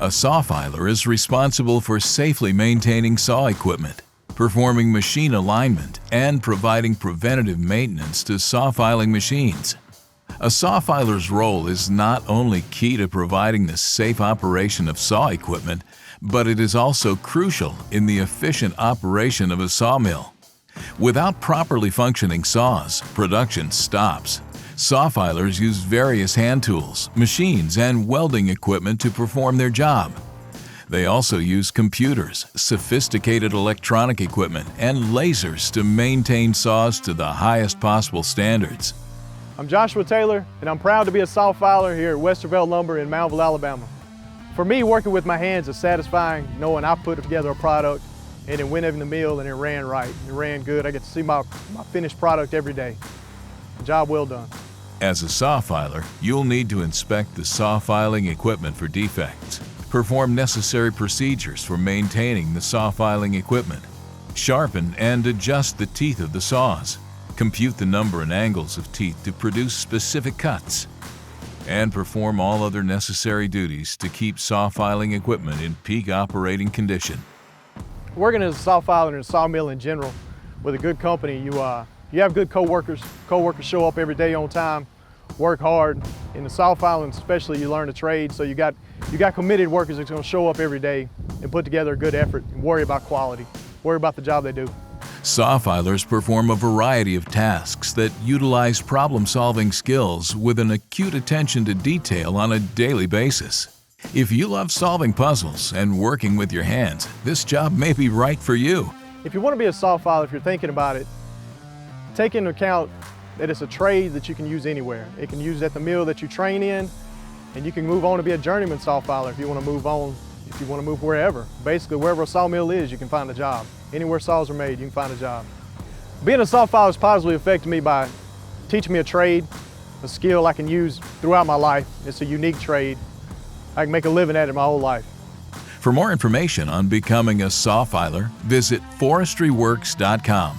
A saw filer is responsible for safely maintaining saw equipment, performing machine alignment, and providing preventative maintenance to saw filing machines. A saw filer's role is not only key to providing the safe operation of saw equipment, but it is also crucial in the efficient operation of a sawmill. Without properly functioning saws, production stops. Saw filers use various hand tools, machines, and welding equipment to perform their job. They also use computers, sophisticated electronic equipment, and lasers to maintain saws to the highest possible standards. I'm Joshua Taylor, and I'm proud to be a saw filer here at Westervelt Lumber in Moundville, Alabama. For me, working with my hands is satisfying, knowing I put together a product and it went in the mill and it ran right, it ran good. I get to see my finished product every day. Job well done. As a saw filer, you'll need to inspect the saw filing equipment for defects, perform necessary procedures for maintaining the saw filing equipment, sharpen and adjust the teeth of the saws, compute the number and angles of teeth to produce specific cuts, and perform all other necessary duties to keep saw filing equipment in peak operating condition. Working as a saw filer in a sawmill in general with a good company, you have good co-workers. Co-workers show up every day on time, work hard. In the saw filing especially, you learn a trade, so you got committed workers that's going to show up every day and put together a good effort and worry about quality, worry about the job they do. Saw filers perform a variety of tasks that utilize problem-solving skills with an acute attention to detail on a daily basis. If you love solving puzzles and working with your hands, this job may be right for you. If you want to be a saw filer, if you're thinking about it, take into account that it's a trade that you can use anywhere. It can use at the mill that you train in, and you can move on to be a journeyman saw filer if you want to move on, if you want to move wherever. Basically, wherever a sawmill is, you can find a job. Anywhere saws are made, you can find a job. Being a saw filer has positively affected me by teaching me a trade, a skill I can use throughout my life. It's a unique trade. I can make a living at it my whole life. For more information on becoming a saw filer, visit forestryworks.com.